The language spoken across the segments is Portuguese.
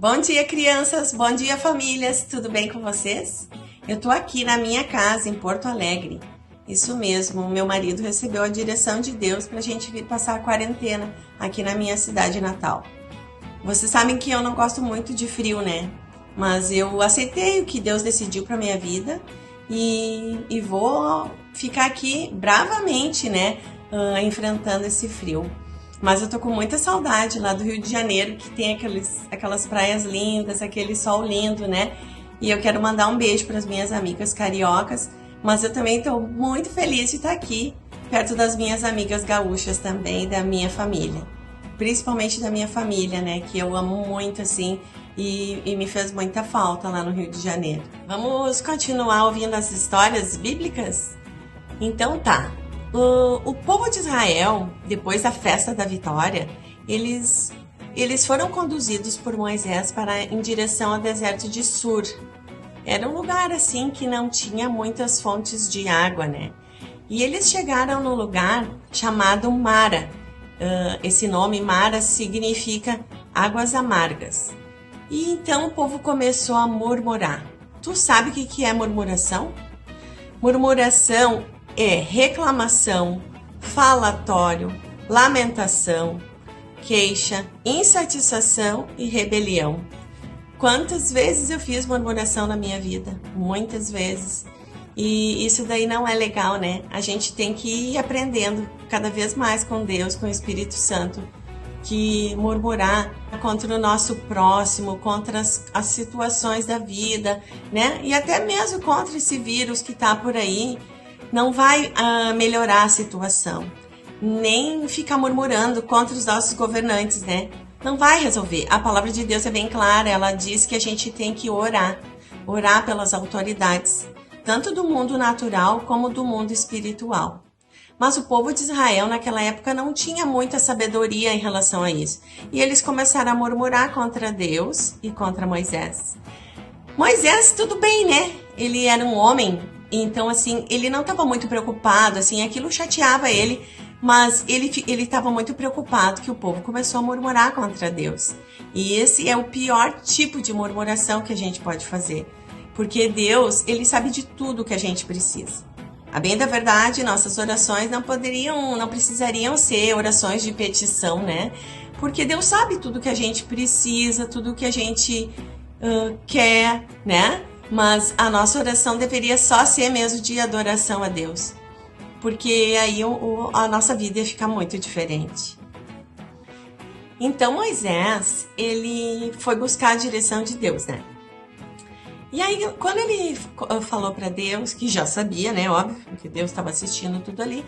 Bom dia, crianças! Bom dia, famílias! Tudo bem com vocês? Eu tô aqui na minha casa, em Porto Alegre. Isso mesmo, meu marido recebeu a direção de Deus pra gente vir passar a quarentena aqui na minha cidade natal. Vocês sabem que eu não gosto muito de frio, né? Mas eu aceitei o que Deus decidiu pra minha vida e vou ficar aqui bravamente, né? Enfrentando esse frio. Mas eu tô com muita saudade lá do Rio de Janeiro, que tem aquelas praias lindas, aquele sol lindo, né? E eu quero mandar um beijo para as minhas amigas cariocas, mas eu também tô muito feliz de estar aqui, perto das minhas amigas gaúchas também, da minha família. Principalmente da minha família, né? Que eu amo muito, assim, e me fez muita falta lá no Rio de Janeiro. Vamos continuar ouvindo as histórias bíblicas? Então tá. O povo de Israel, depois da festa da vitória, eles foram conduzidos por Moisés em direção ao deserto de Sur. Era um lugar assim que não tinha muitas fontes de água, né? E eles chegaram no lugar chamado Mara. Esse nome Mara significa águas amargas. E então o povo começou a murmurar. Tu sabe o que é murmuração? Murmuração é reclamação, falatório, lamentação, queixa, insatisfação e rebelião. Quantas vezes eu fiz murmuração na minha vida? Muitas vezes. E isso daí não é legal, né? A gente tem que ir aprendendo cada vez mais com Deus, com o Espírito Santo, que murmurar contra o nosso próximo, contra as situações da vida, né? E até mesmo contra esse vírus que tá por aí, não vai melhorar a situação, nem ficar murmurando contra os nossos governantes, né? Não vai resolver. A palavra de Deus é bem clara, ela diz que a gente tem que orar pelas autoridades, tanto do mundo natural como do mundo espiritual. Mas o povo de Israel naquela época não tinha muita sabedoria em relação a isso, e eles começaram a murmurar contra Deus e contra Moisés. Moisés, tudo bem, né? Ele era um homem. Então, assim, ele não estava muito preocupado, assim, aquilo chateava ele, mas ele estava muito preocupado que o povo começou a murmurar contra Deus. E esse é o pior tipo de murmuração que a gente pode fazer, porque Deus, ele sabe de tudo que a gente precisa. A bem da verdade, nossas orações não precisariam ser orações de petição, né? Porque Deus sabe tudo que a gente precisa, tudo que a gente quer, né? Mas a nossa oração deveria só ser mesmo de adoração a Deus, porque aí a nossa vida ia ficar muito diferente. Então Moisés, ele foi buscar a direção de Deus, né? E aí quando ele falou para Deus, que já sabia, né, óbvio, porque Deus estava assistindo tudo ali,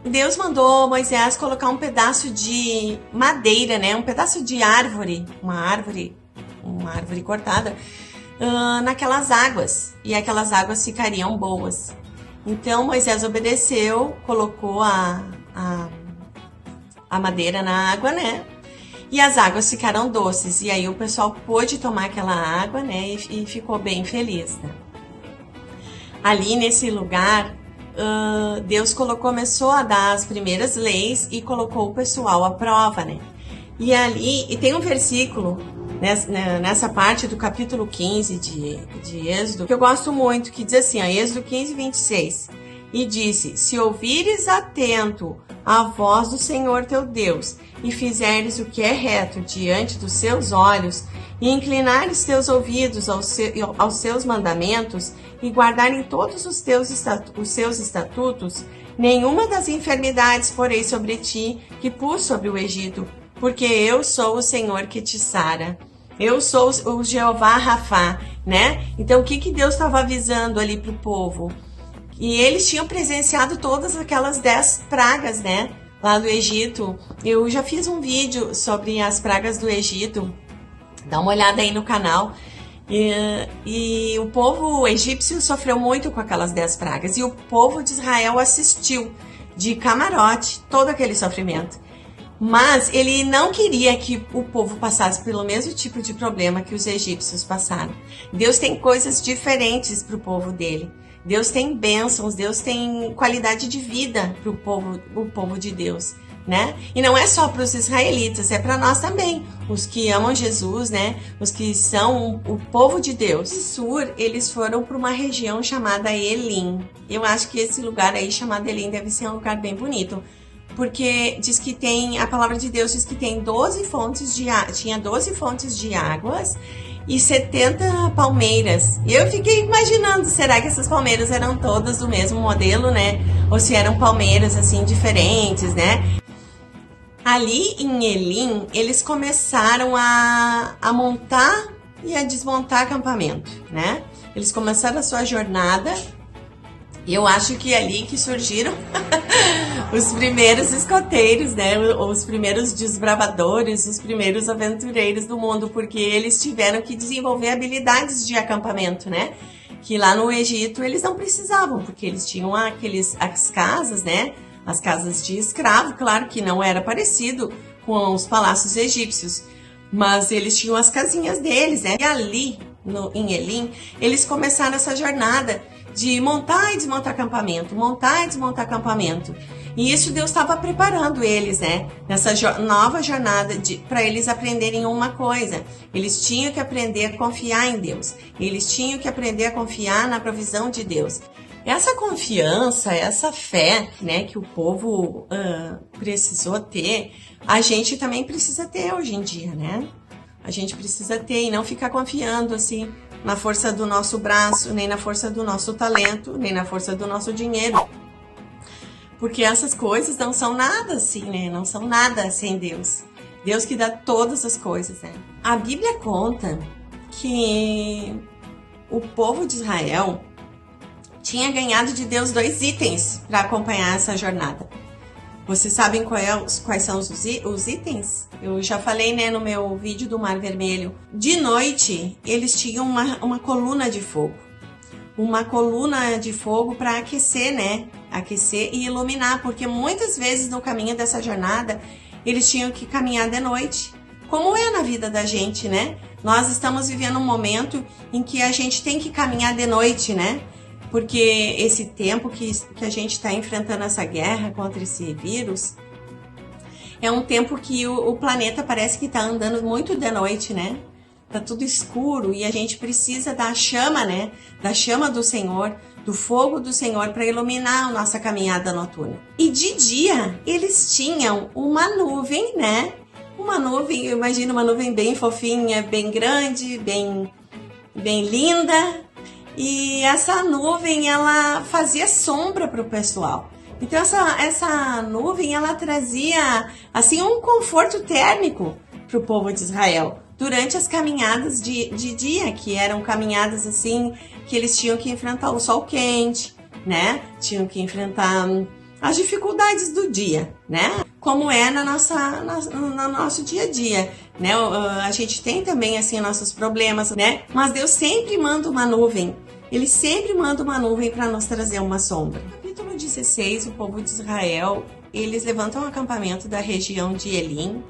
Deus mandou Moisés colocar um pedaço de madeira, né, um pedaço de árvore, uma árvore cortada, naquelas águas, e aquelas águas ficariam boas. Então Moisés obedeceu, colocou a madeira na água, né? E as águas ficaram doces, e aí o pessoal pôde tomar aquela água, né? E ficou bem feliz, né? Ali nesse lugar, Deus começou a dar as primeiras leis e colocou o pessoal à prova, né? E tem um versículo nessa parte do capítulo 15 de Êxodo, que eu gosto muito, que diz assim, Êxodo 15, 26, e disse, se ouvires atento a voz do Senhor teu Deus, e fizeres o que é reto diante dos seus olhos, e inclinares teus ouvidos aos seus mandamentos, e guardarem todos os seus estatutos, nenhuma das enfermidades porei sobre ti, que pus sobre o Egito, porque eu sou o Senhor que te sara. Eu sou o Jeová Rafá, né? Então, o que Deus estava avisando ali para o povo? E eles tinham presenciado todas aquelas 10 pragas, né? Lá do Egito. Eu já fiz um vídeo sobre as pragas do Egito. Dá uma olhada aí no canal. E o povo egípcio sofreu muito com aquelas 10 pragas. E o povo de Israel assistiu de camarote todo aquele sofrimento. Mas ele não queria que o povo passasse pelo mesmo tipo de problema que os egípcios passaram. Deus tem coisas diferentes para o povo dele. Deus tem bênçãos, Deus tem qualidade de vida para o povo de Deus. né? E não é só para os israelitas, é para nós também, os que amam Jesus, né? Os que são o povo de Deus. No Sur, eles foram para uma região chamada Elim. Eu acho que esse lugar aí chamado Elim deve ser um lugar bem bonito, porque diz que tem, a palavra de Deus diz que tem 12 fontes de tinha 12 fontes de águas e 70 palmeiras. E eu fiquei imaginando, será que essas palmeiras eram todas do mesmo modelo, né? Ou se eram palmeiras assim diferentes, né? Ali em Elim, eles começaram a montar e a desmontar acampamento, né? Eles começaram a sua jornada e eu acho que é ali que surgiram os primeiros escoteiros, né? Os primeiros desbravadores, os primeiros aventureiros do mundo, porque eles tiveram que desenvolver habilidades de acampamento, né? Que lá no Egito eles não precisavam, porque eles tinham as casas, né? As casas de escravo, claro que não era parecido com os palácios egípcios, mas eles tinham as casinhas deles, né? E ali, em Elim, eles começaram essa jornada de montar e desmontar acampamento, montar e desmontar acampamento. E isso Deus estava preparando eles, né? Nessa nova jornada para eles aprenderem uma coisa. Eles tinham que aprender a confiar em Deus. Eles tinham que aprender a confiar na provisão de Deus. Essa confiança, essa fé, né, que o povo precisou ter, a gente também precisa ter hoje em dia, né? A gente precisa ter e não ficar confiando assim na força do nosso braço, nem na força do nosso talento, nem na força do nosso dinheiro. Porque essas coisas não são nada assim, né? Não são nada sem Deus. Deus que dá todas as coisas, né? A Bíblia conta que o povo de Israel tinha ganhado de Deus 2 itens para acompanhar essa jornada. Vocês sabem quais são os itens? Eu já falei, né, no meu vídeo do Mar Vermelho. De noite, eles tinham uma coluna de fogo. Uma coluna de fogo para aquecer, né? Aquecer e iluminar, porque muitas vezes no caminho dessa jornada, eles tinham que caminhar de noite. Como é na vida da gente, né? Nós estamos vivendo um momento em que a gente tem que caminhar de noite, né? Porque esse tempo que a gente está enfrentando essa guerra contra esse vírus, é um tempo que o planeta parece que está andando muito de noite, né? Tá tudo escuro e a gente precisa da chama, né? Da chama do Senhor, do fogo do Senhor para iluminar a nossa caminhada noturna. E de dia, eles tinham uma nuvem, né? Uma nuvem, eu imagino uma nuvem bem fofinha, bem grande, bem linda. E essa nuvem, ela fazia sombra para o pessoal. Então, essa nuvem, ela trazia, assim, um conforto térmico para o povo de Israel durante as caminhadas de dia, que eram caminhadas, assim, que eles tinham que enfrentar o sol quente, né? Tinham que enfrentar as dificuldades do dia, né? Como é no nosso dia a dia, né? A gente tem também, assim, nossos problemas, né? Mas Deus sempre manda uma nuvem. Ele sempre manda uma nuvem para nos trazer uma sombra. No capítulo 16, o povo de Israel, eles levantam um acampamento da região de Elim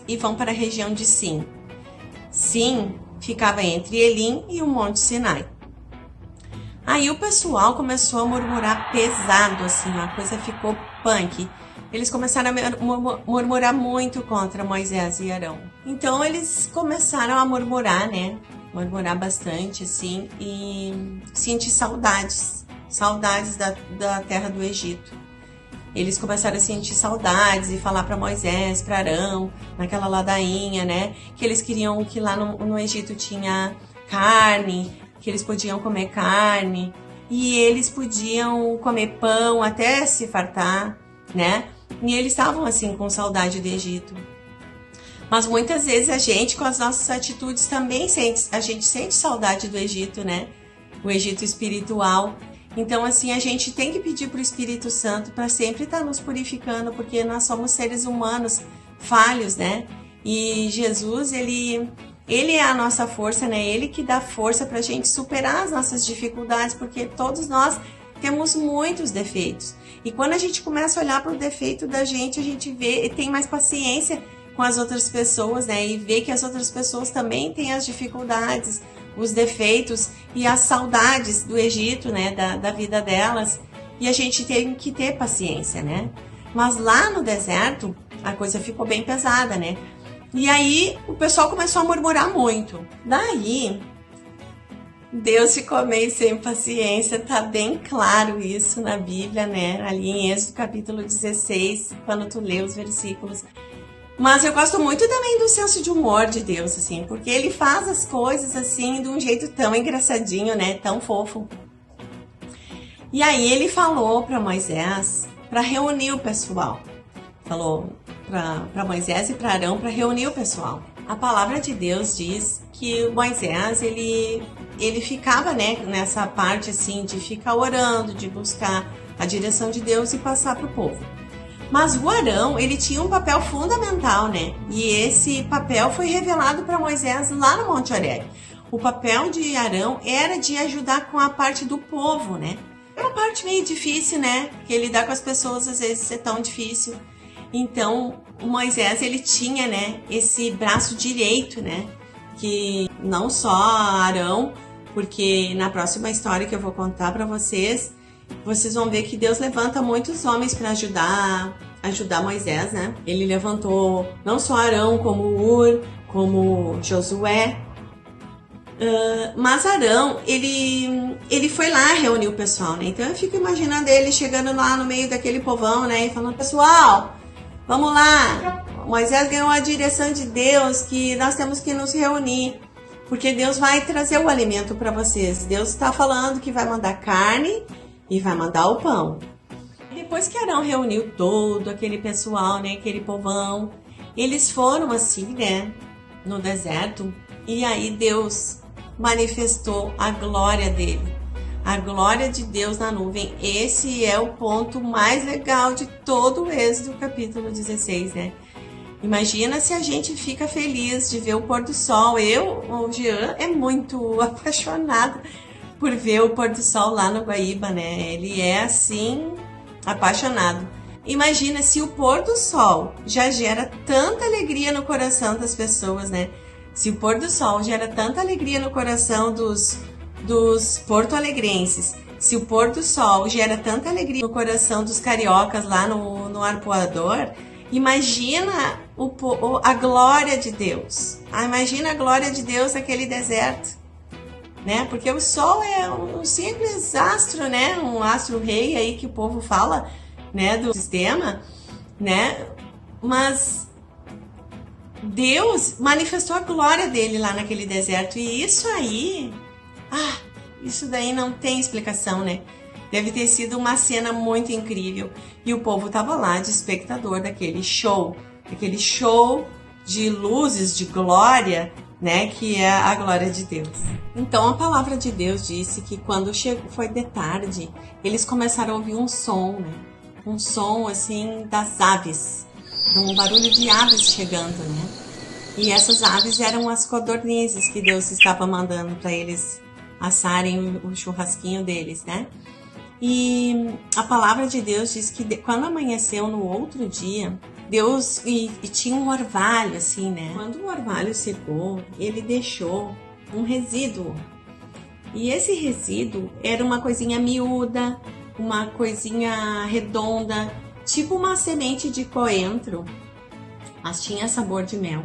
e vão para a região de Sim. Sim ficava entre Elim e o Monte Sinai. Aí o pessoal começou a murmurar pesado, assim, a coisa ficou punk. Eles começaram a murmurar muito contra Moisés e Arão. Então eles começaram a murmurar, né? Murmurar bastante, assim, e sentir saudades da terra do Egito. Eles começaram a sentir saudades e falar para Moisés, para Arão, naquela ladainha, né? Que eles queriam que lá no Egito tinha carne, que eles podiam comer carne, e eles podiam comer pão até se fartar, né? E eles estavam, assim, com saudade do Egito. Mas muitas vezes a gente, com as nossas atitudes, também sente saudade do Egito, né? O Egito espiritual. Então, assim, a gente tem que pedir para o Espírito Santo para sempre estar nos purificando, porque nós somos seres humanos falhos, né? E Jesus, ele é a nossa força, né? Ele que dá força para a gente superar as nossas dificuldades, porque todos nós temos muitos defeitos. E quando a gente começa a olhar para o defeito da gente, a gente vê e tem mais paciência com as outras pessoas, né? E ver que as outras pessoas também têm as dificuldades, os defeitos e as saudades do Egito, né? Da vida delas. E a gente tem que ter paciência, né? Mas lá no deserto, a coisa ficou bem pesada, né? E aí o pessoal começou a murmurar muito. Daí, Deus ficou meio sem paciência, tá bem claro isso na Bíblia, né? Ali em Êxodo capítulo 16, quando tu lê os versículos. Mas eu gosto muito também do senso de humor de Deus, assim, porque ele faz as coisas assim de um jeito tão engraçadinho, né? Tão fofo. E aí ele falou para Moisés para reunir o pessoal. Falou para Moisés e para Arão para reunir o pessoal. A palavra de Deus diz que Moisés, ele ficava, né, nessa parte assim de ficar orando, de buscar a direção de Deus e passar para o povo. Mas o Arão, ele tinha um papel fundamental, né? E esse papel foi revelado para Moisés lá no Monte Horebe. O papel de Arão era de ajudar com a parte do povo, né? É uma parte meio difícil, né? Porque lidar com as pessoas às vezes é tão difícil. Então, o Moisés, ele tinha, né, esse braço direito, né? Que não só Arão, porque na próxima história que eu vou contar para vocês vão ver que Deus levanta muitos homens para ajudar Moisés, né? Ele levantou não só Arão, como Ur, como Josué. Mas Arão, ele foi lá reunir o pessoal, né? Então eu fico imaginando ele chegando lá no meio daquele povão, né? E falando, pessoal, vamos lá. Moisés ganhou a direção de Deus que nós temos que nos reunir, porque Deus vai trazer o alimento para vocês. Deus está falando que vai mandar carne e vai mandar o pão. Depois que Arão reuniu todo aquele pessoal, né, aquele povão, eles foram assim, né, no deserto, e aí Deus manifestou a glória dele. A glória de Deus na nuvem. Esse é o ponto mais legal de todo o Êxodo capítulo 16, né? Imagina se a gente fica feliz de ver o pôr do sol. O Jean é muito apaixonado por ver o pôr do sol lá no Guaíba, né? Ele é assim, apaixonado. Imagina se o pôr do sol já gera tanta alegria no coração das pessoas, né? Se o pôr do sol gera tanta alegria no coração dos porto-alegrenses, se o pôr do sol gera tanta alegria no coração dos cariocas lá no Arpoador, imagina a glória de Deus. Imagina a glória de Deus naquele deserto, né? Porque o sol é um simples astro, né? Um astro rei aí que o povo fala, né? Do sistema, né? Mas Deus manifestou a glória dele lá naquele deserto. E isso aí, isso daí não tem explicação, né? Deve ter sido uma cena muito incrível. E o povo tava lá de espectador daquele show de luzes, de glória, né? Que é a glória de Deus. Então a palavra de Deus disse que quando foi de tarde, eles começaram a ouvir um som, né? Um som assim das aves, um barulho de aves chegando, né? E essas aves eram as codornizes que Deus estava mandando para eles assarem o churrasquinho deles, né? E a palavra de Deus diz que quando amanheceu no outro dia, Deus e tinha um orvalho assim, né? Quando o orvalho secou, ele deixou um resíduo. E esse resíduo era uma coisinha miúda, uma coisinha redonda, tipo uma semente de coentro, mas tinha sabor de mel.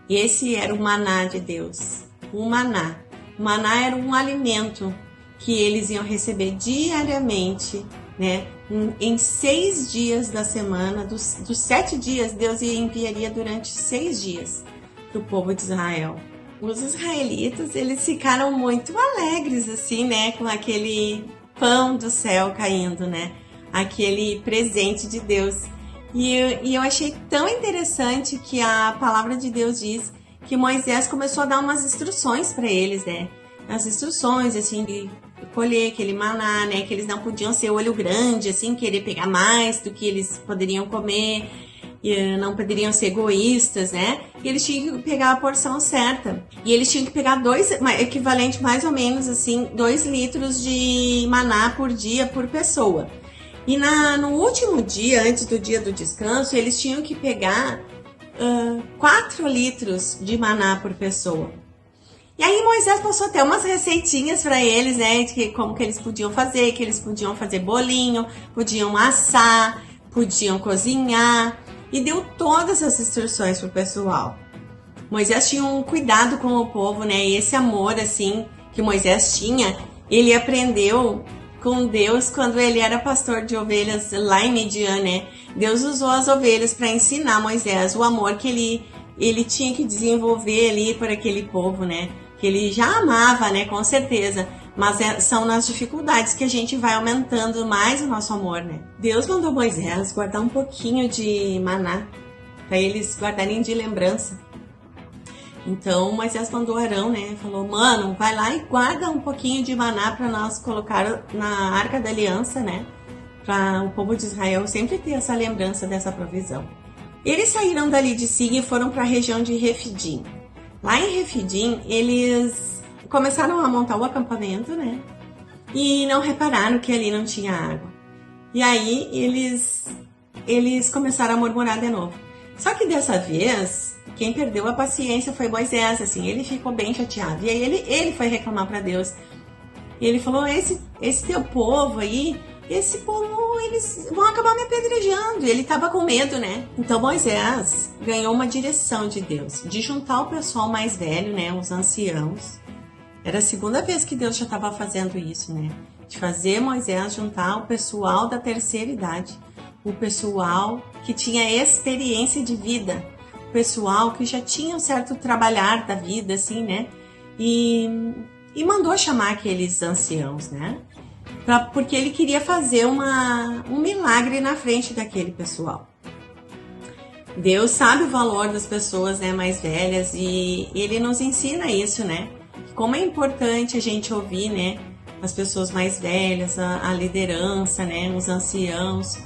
E esse era o maná de Deus, o maná. O maná era um alimento que eles iam receber diariamente, né? Em 6 dias da semana, dos 7 dias, Deus enviaria durante 6 dias para o povo de Israel. Os israelitas, eles ficaram muito alegres, assim, né? Com aquele pão do céu caindo, né? Aquele presente de Deus. E eu achei tão interessante que a palavra de Deus diz que Moisés começou a dar umas instruções para eles, né? As instruções, assim, de colher aquele maná, né? Que eles não podiam ser olho grande, assim, querer pegar mais do que eles poderiam comer. E não poderiam ser egoístas, né? E eles tinham que pegar a porção certa. E eles tinham que pegar equivalente mais ou menos, assim, 2 litros de maná por dia por pessoa. E no último dia, antes do dia do descanso, eles tinham que pegar 4 litros de maná por pessoa. E aí Moisés passou até umas receitinhas para eles, né? De como que eles podiam fazer, que eles podiam fazer bolinho, podiam assar, podiam cozinhar e deu todas as instruções pro pessoal. Moisés tinha um cuidado com o povo, né? E esse amor, assim, que Moisés tinha, ele aprendeu com Deus quando ele era pastor de ovelhas lá em Midian, né? Deus usou as ovelhas para ensinar Moisés o amor que ele tinha que desenvolver ali por aquele povo, né? Que ele já amava, né? Com certeza. Mas são nas dificuldades que a gente vai aumentando mais o nosso amor, né? Deus mandou Moisés guardar um pouquinho de maná para eles guardarem de lembrança. Então Moisés mandou Arão, né? Falou, mano, vai lá e guarda um pouquinho de maná para nós colocar na Arca da Aliança, né? Para o povo de Israel sempre ter essa lembrança dessa provisão. Eles saíram dali de Sig e foram para a região de Refidim. Lá em Refidim, eles começaram a montar o acampamento, né? E não repararam que ali não tinha água. E aí eles começaram a murmurar de novo. Só que dessa vez, quem perdeu a paciência foi Moisés, assim, ele ficou bem chateado. E aí ele foi reclamar para Deus. E ele falou, esse teu povo aí, esse povo, eles vão acabar me apedrejando. E ele estava com medo, né? Então Moisés ganhou uma direção de Deus, de juntar o pessoal mais velho, né, os anciãos. Era a segunda vez que Deus já estava fazendo isso, né? De fazer Moisés juntar o pessoal da terceira idade, o pessoal que tinha experiência de vida, o pessoal que já tinha um certo trabalhar da vida, assim, né? E mandou chamar aqueles anciãos, né? Porque ele queria fazer um milagre na frente daquele pessoal. Deus sabe o valor das pessoas, né, mais velhas, e ele nos ensina isso, né? Como é importante a gente ouvir, né, as pessoas mais velhas, a liderança, né, os anciãos.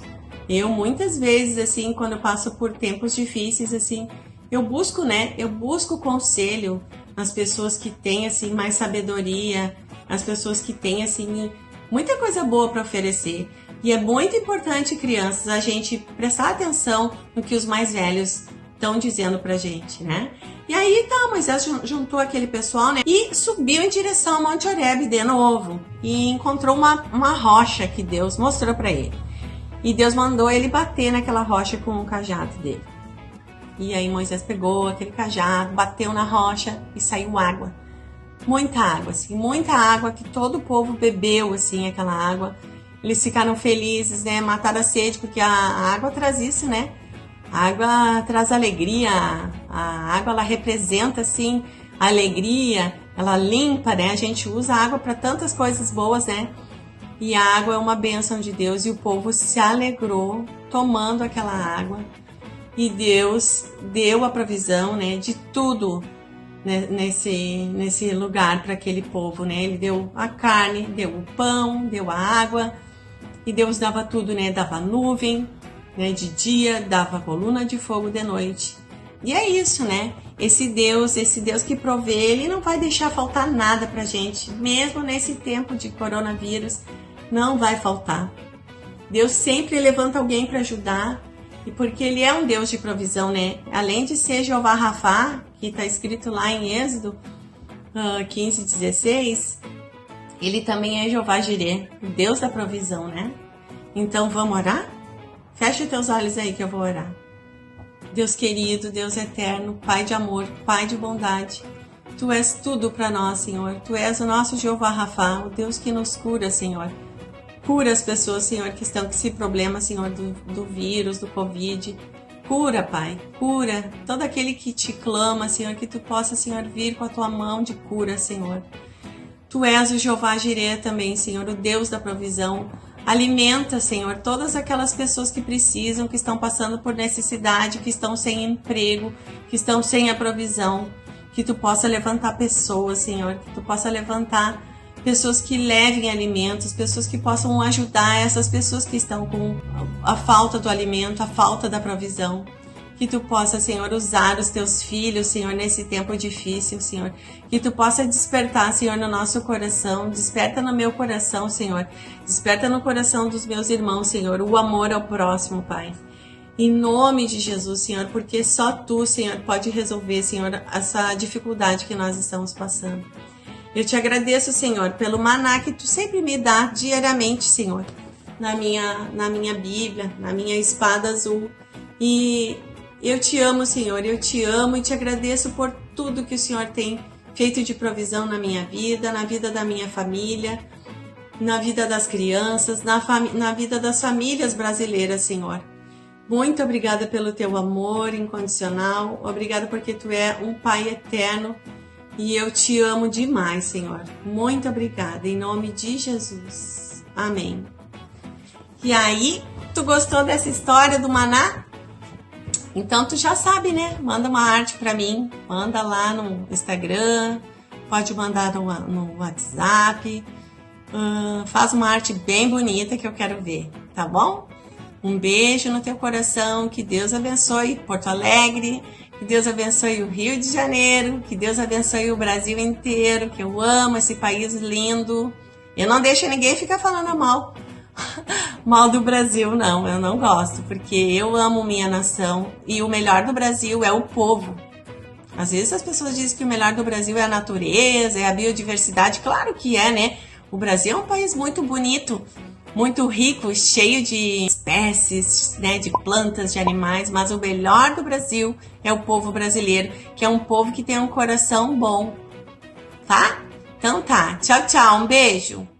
Eu muitas vezes, assim, quando eu passo por tempos difíceis, assim, eu busco conselho nas pessoas que têm, assim, mais sabedoria, as pessoas que têm, assim, muita coisa boa para oferecer. E é muito importante, crianças, a gente prestar atenção no que os mais velhos estão dizendo pra gente, né? E aí, tá, Moisés juntou aquele pessoal, né? E subiu em direção ao Monte Horebe de novo. E encontrou uma rocha que Deus mostrou pra ele. E Deus mandou ele bater naquela rocha com o cajado dele. E aí Moisés pegou aquele cajado, bateu na rocha e saiu água. Muita água, assim, muita água que todo o povo bebeu, assim, aquela água. Eles ficaram felizes, né? Mataram a sede, porque a água traz isso, né? A água traz alegria, a água ela representa, assim, a alegria, ela limpa, né? A gente usa a água para tantas coisas boas, né? E a água é uma bênção de Deus e o povo se alegrou tomando aquela água. E Deus deu a provisão, né, de tudo, né, nesse lugar para aquele povo, né? Ele deu a carne, deu o pão, deu a água e Deus dava tudo, né? Dava nuvem, né, de dia, dava coluna de fogo de noite. E é isso, né? Esse Deus que provê, ele não vai deixar faltar nada pra gente, mesmo nesse tempo de coronavírus, não vai faltar. Deus sempre levanta alguém para ajudar, e porque ele é um Deus de provisão, né? Além de ser Jeová Rafá, que está escrito lá em Êxodo 15:16, ele também é Jeová Jireh, o Deus da provisão, né? Então vamos orar? Fecha os teus olhos aí que eu vou orar. Deus querido, Deus eterno, Pai de amor, Pai de bondade, Tu és tudo para nós, Senhor. Tu és o nosso Jeová Rafá, o Deus que nos cura, Senhor. Cura as pessoas, Senhor, que estão com esse problema, Senhor, do vírus, do Covid. Cura, Pai, cura todo aquele que te clama, Senhor, que Tu possa, Senhor, vir com a Tua mão de cura, Senhor. Tu és o Jeová Jireh também, Senhor, o Deus da provisão. Alimenta, Senhor, todas aquelas pessoas que precisam, que estão passando por necessidade, que estão sem emprego, que estão sem a provisão. Que Tu possa levantar pessoas, Senhor, que Tu possa levantar pessoas que levem alimentos, pessoas que possam ajudar essas pessoas que estão com a falta do alimento, a falta da provisão. Que Tu possa, Senhor, usar os Teus filhos, Senhor, nesse tempo difícil, Senhor. Que Tu possa despertar, Senhor, no nosso coração. Desperta no meu coração, Senhor. Desperta no coração dos meus irmãos, Senhor, o amor ao próximo, Pai. Em nome de Jesus, Senhor, porque só Tu, Senhor, pode resolver, Senhor, essa dificuldade que nós estamos passando. Eu Te agradeço, Senhor, pelo maná que Tu sempre me dá diariamente, Senhor. na minha Bíblia, na minha espada azul. E eu te amo, Senhor, eu te amo e te agradeço por tudo que o Senhor tem feito de provisão na minha vida, na vida da minha família, na vida das crianças, na vida das famílias brasileiras, Senhor. Muito obrigada pelo teu amor incondicional, obrigada porque tu é um Pai eterno e eu te amo demais, Senhor. Muito obrigada, em nome de Jesus. Amém. E aí, tu gostou dessa história do maná? Então tu já sabe, né? Manda uma arte pra mim, manda lá no Instagram, pode mandar no WhatsApp, faz uma arte bem bonita que eu quero ver, tá bom? Um beijo no teu coração, que Deus abençoe Porto Alegre, que Deus abençoe o Rio de Janeiro, que Deus abençoe o Brasil inteiro, que eu amo esse país lindo. Eu não deixo ninguém ficar falando mal do Brasil, não, eu não gosto, porque eu amo minha nação e o melhor do Brasil é o povo. Às vezes as pessoas dizem que o melhor do Brasil é a natureza, é a biodiversidade, claro que é, né? O Brasil é um país muito bonito, muito rico, cheio de espécies, né, de plantas, de animais, mas o melhor do Brasil é o povo brasileiro, que é um povo que tem um coração bom, tá? Então tá, tchau, tchau, um beijo!